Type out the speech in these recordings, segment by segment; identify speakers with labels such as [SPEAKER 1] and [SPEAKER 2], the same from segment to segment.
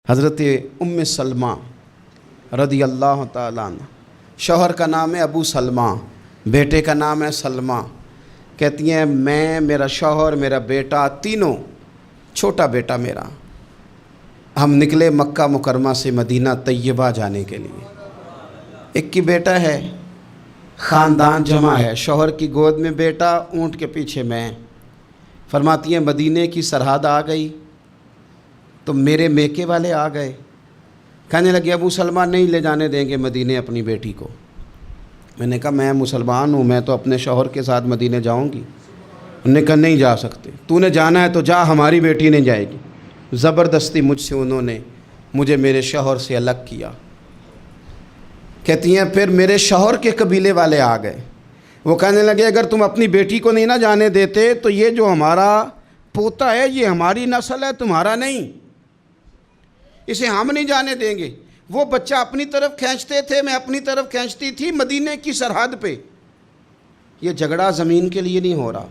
[SPEAKER 1] حضرت ام سلمہ رضی اللہ تعالیٰ عنہ، شوہر کا نام ہے ابو سلمہ، بیٹے کا نام ہے سلمہ۔ کہتی ہیں میں، میرا شوہر، میرا بیٹا، تینوں، چھوٹا بیٹا میرا، ہم نکلے مکہ مکرمہ سے مدینہ طیبہ جانے کے لیے۔ ایک کی بیٹا ہے، خاندان جمع ہے، شوہر کی گود میں بیٹا، اونٹ کے پیچھے میں۔ فرماتی ہیں مدینے کی سرحد آ گئی تو میرے میکے والے آ گئے، کہنے لگے ابو سلمہ نہیں لے جانے دیں گے مدینے اپنی بیٹی کو۔ میں نے کہا میں مسلمان ہوں، میں تو اپنے شوہر کے ساتھ مدینے جاؤں گی۔ انہوں نے کہا نہیں جا سکتے، تو نے جانا ہے تو جا، ہماری بیٹی نہیں جائے گی۔ زبردستی مجھ سے انہوں نے مجھے میرے شوہر سے الگ کیا۔ کہتی ہیں پھر میرے شوہر کے قبیلے والے آ گئے، وہ کہنے لگے اگر تم اپنی بیٹی کو نہیں نہ جانے دیتے تو یہ جو ہمارا پوتا ہے یہ ہماری نسل ہے، تمہارا نہیں، اسے ہم نہیں جانے دیں گے۔ وہ بچہ اپنی طرف کھینچتے تھے، میں اپنی طرف کھینچتی تھی، مدینے کی سرحد پہ۔ یہ جھگڑا زمین کے لیے نہیں ہو رہا،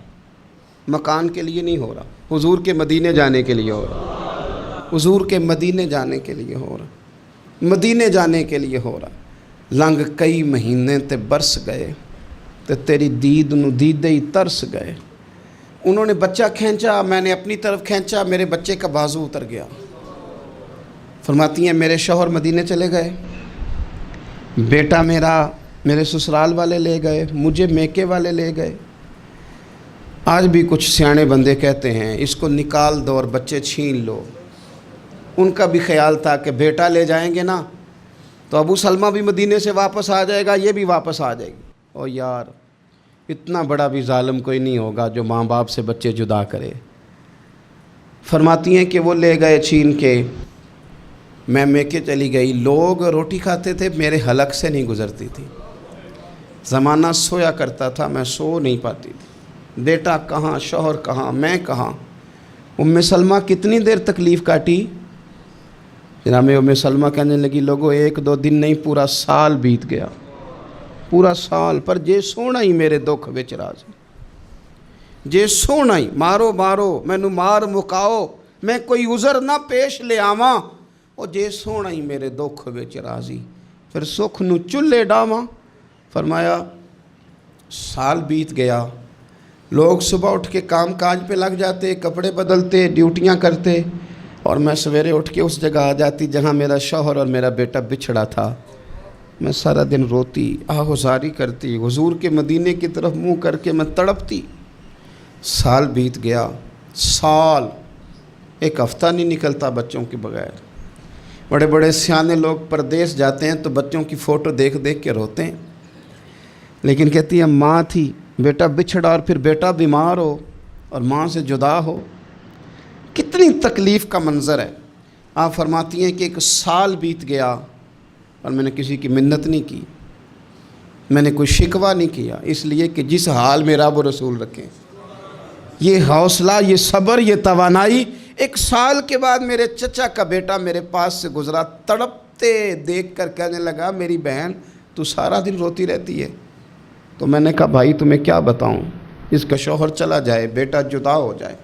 [SPEAKER 1] مکان کے لیے نہیں ہو رہا، حضور کے مدینے جانے کے لیے ہو رہا، حضور کے مدینے جانے کے لیے ہو رہا، مدینے جانے کے لیے ہو رہا۔ لنگ کئی مہینے تے برس گئے تے تیری دید نو دیدے ہی ترس گئے۔ انہوں نے بچہ کھینچا، میں نے اپنی طرف کھینچا، میرے بچے کا بازو اتر گیا۔ فرماتی ہیں میرے شوہر مدینے چلے گئے، بیٹا میرا میرے سسرال والے لے گئے، مجھے میکے والے لے گئے۔ آج بھی کچھ سیانے بندے کہتے ہیں اس کو نکال دو اور بچے چھین لو۔ ان کا بھی خیال تھا کہ بیٹا لے جائیں گے نا تو ابو سلمہ بھی مدینے سے واپس آ جائے گا، یہ بھی واپس آ جائے گی۔ اور یار اتنا بڑا بھی ظالم کوئی نہیں ہوگا جو ماں باپ سے بچے جدا کرے۔ فرماتی ہیں کہ وہ لے گئے چھین کے، میں میکے چلی گئی۔ لوگ روٹی کھاتے تھے، میرے حلق سے نہیں گزرتی تھی۔ زمانہ سویا کرتا تھا، میں سو نہیں پاتی تھی۔ بیٹا کہاں، شوہر کہاں، میں کہاں۔ ام سلمہ کتنی دیر تکلیف کاٹی؟ جناب ام سلمہ کہنے لگی لوگوں ایک دو دن نہیں پورا سال بیت گیا، پورا سال، پر جے سونا ہی میرے دکھ وچ راضی، جے سونا ہی مارو مارو مینوں مار مکاؤ، میں کوئی عذر نہ پیش لے آواں، او جے سونا ہی میرے دکھ وچ راضی، پھر سکھ نو چلے ڈاواں۔ فرمایا سال بیت گیا، لوگ صبح اٹھ کے کام کاج پہ لگ جاتے، کپڑے بدلتے، ڈیوٹیاں کرتے، اور میں سویرے اٹھ کے اس جگہ آ جاتی جہاں میرا شوہر اور میرا بیٹا بچھڑا تھا۔ میں سارا دن روتی، آہوزاری کرتی، حضور کے مدینے کی طرف منہ کر کے میں تڑپتی۔ سال بیت گیا، سال، ایک ہفتہ نہیں نکلتا بچوں کے بغیر۔ بڑے بڑے سیانے لوگ پردیس جاتے ہیں تو بچوں کی فوٹو دیکھ دیکھ کے روتے ہیں، لیکن کہتی ہیں ماں تھی، بیٹا بچھڑا اور پھر بیٹا بیمار ہو اور ماں سے جدا ہو، کتنی تکلیف کا منظر ہے۔ آپ فرماتی ہیں کہ ایک سال بیت گیا اور میں نے کسی کی منت نہیں کی، میں نے کوئی شکوہ نہیں کیا، اس لیے کہ جس حال میں رب و رسول رکھیں، یہ حوصلہ، یہ صبر، یہ توانائی۔ ایک سال کے بعد میرے چچا کا بیٹا میرے پاس سے گزرا، تڑپتے دیکھ کر کہنے لگا میری بہن تو سارا دن روتی رہتی ہے۔ تو میں نے کہا بھائی تمہیں کیا بتاؤں، اس کا شوہر چلا جائے، بیٹا جدا ہو جائے،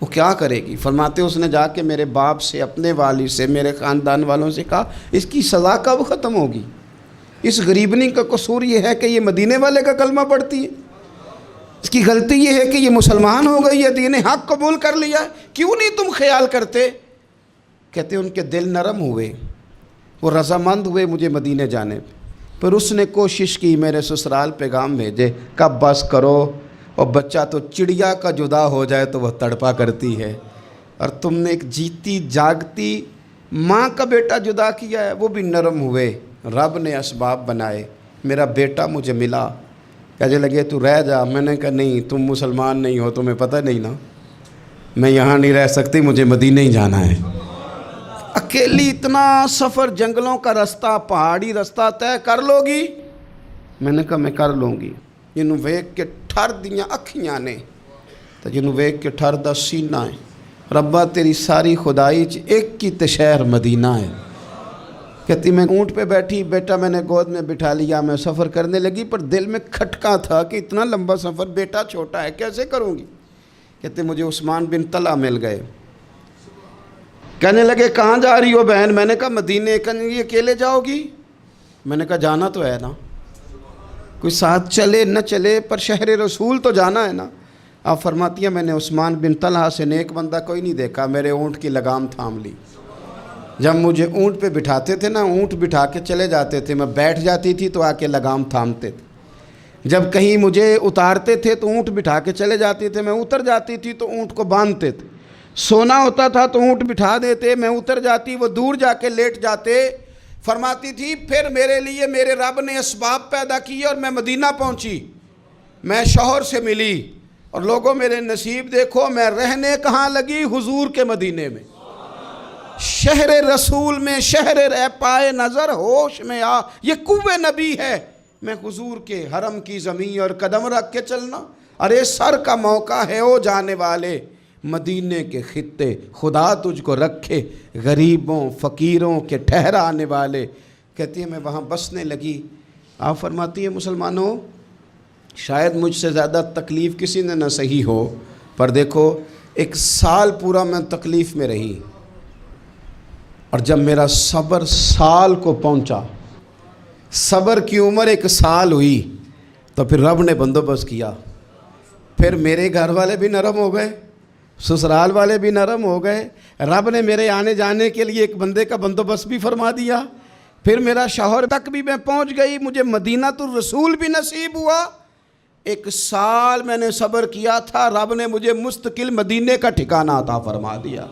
[SPEAKER 1] وہ کیا کرے گی؟ فرماتے اس نے جا کے میرے باپ سے، اپنے والد سے، میرے خاندان والوں سے کہا اس کی سزا کب ختم ہوگی؟ اس غریبنی کا قصور یہ ہے کہ یہ مدینے والے کا کلمہ پڑھتی ہے، اس کی غلطی یہ ہے کہ یہ مسلمان ہو گئی ہے، دین حق قبول کر لیا، کیوں نہیں تم خیال کرتے؟ کہتے ان کے دل نرم ہوئے، وہ رضامند ہوئے مجھے مدینے جانے پہ۔ پھر اس نے کوشش کی میرے سسرال پیغام بھیجے، کب بس کرو، اور بچہ تو چڑیا کا جدا ہو جائے تو وہ تڑپا کرتی ہے، اور تم نے ایک جیتی جاگتی ماں کا بیٹا جدا کیا ہے۔ وہ بھی نرم ہوئے، رب نے اسباب بنائے، میرا بیٹا مجھے ملا۔ کہنے لگے تو رہ جا، میں نے کہا نہیں، تم مسلمان نہیں ہو، تمہیں پتہ نہیں نا، میں یہاں نہیں رہ سکتی، مجھے مدینہ ہی جانا ہے۔ اکیلی اتنا سفر، جنگلوں کا رستہ، پہاڑی رستہ طے کر لو گی؟ میں نے کہا میں کر لوں گی۔ جنوں ویکھ کے ٹھر دیاں اکھیاں نے تو جنوں ویکھ کے ٹھر دا سینہ ہے، ربا تیری ساری خدائی چ ایک کی تے شہر مدینہ ہے۔ کہتی میں اونٹ پہ بیٹھی، بیٹا میں نے گود میں بٹھا لیا، میں سفر کرنے لگی، پر دل میں کھٹکا تھا کہ اتنا لمبا سفر، بیٹا چھوٹا ہے، کیسے کروں گی؟ کہتے مجھے عثمان بن طلحہ مل گئے، کہنے لگے کہاں جا رہی ہو بہن؟ میں نے کہا مدینے۔ کہنے لگے اکیلے جاؤ گی؟ میں نے کہا جانا تو ہے نا، کوئی ساتھ چلے نہ چلے پر شہر رسول تو جانا ہے نا۔ آپ فرماتی ہیں میں نے عثمان بن طلحہ سے نیک بندہ کوئی نہیں دیکھا، میرے اونٹ کی لگام تھام لی۔ جب مجھے اونٹ پہ بٹھاتے تھے نا، اونٹ بٹھا کے چلے جاتے تھے، میں بیٹھ جاتی تھی تو آ کے لگام تھامتے تھے۔ جب کہیں مجھے اتارتے تھے تو اونٹ بٹھا کے چلے جاتے تھے، میں اتر جاتی تھی تو اونٹ کو باندھتے تھے۔ سونا ہوتا تھا تو اونٹ بٹھا دیتے، میں اتر جاتی، وہ دور جا کے لیٹ جاتے۔ فرماتی تھی پھر میرے لیے میرے رب نے اسباب پیدا کیے اور میں مدینہ پہنچی، میں شوہر سے ملی، اور لوگوں میرے نصیب دیکھو، میں رہنے کہاں لگی؟ حضور کے مدینے میں، شہر رسول میں، شہر رہ پائے نظر ہوش میں آ، یہ کوہ نبی ہے۔ میں حضور کے حرم کی زمین اور قدم رکھ کے چلنا، ارے سر کا موقع ہے او جانے والے، مدینے کے خطے خدا تجھ کو رکھے، غریبوں فقیروں کے ٹھہرانے والے۔ کہتی ہے میں وہاں بسنے لگی۔ آپ فرماتی ہیں مسلمانوں، شاید مجھ سے زیادہ تکلیف کسی نے نہ سہی ہو، پر دیکھو 1 سال پورا میں تکلیف میں رہی، اور جب میرا صبر سال کو پہنچا، صبر کی عمر 1 سال ہوئی، تو پھر رب نے بندوبست کیا۔ پھر میرے گھر والے بھی نرم ہو گئے، سسرال والے بھی نرم ہو گئے، رب نے میرے آنے جانے کے لیے ایک بندے کا بندوبست بھی فرما دیا۔ پھر میرا شوہر تک بھی میں پہنچ گئی، مجھے مدینہ الرسول بھی نصیب ہوا۔ 1 سال میں نے صبر کیا تھا، رب نے مجھے مستقل مدینے کا ٹھکانہ عطا فرما دیا۔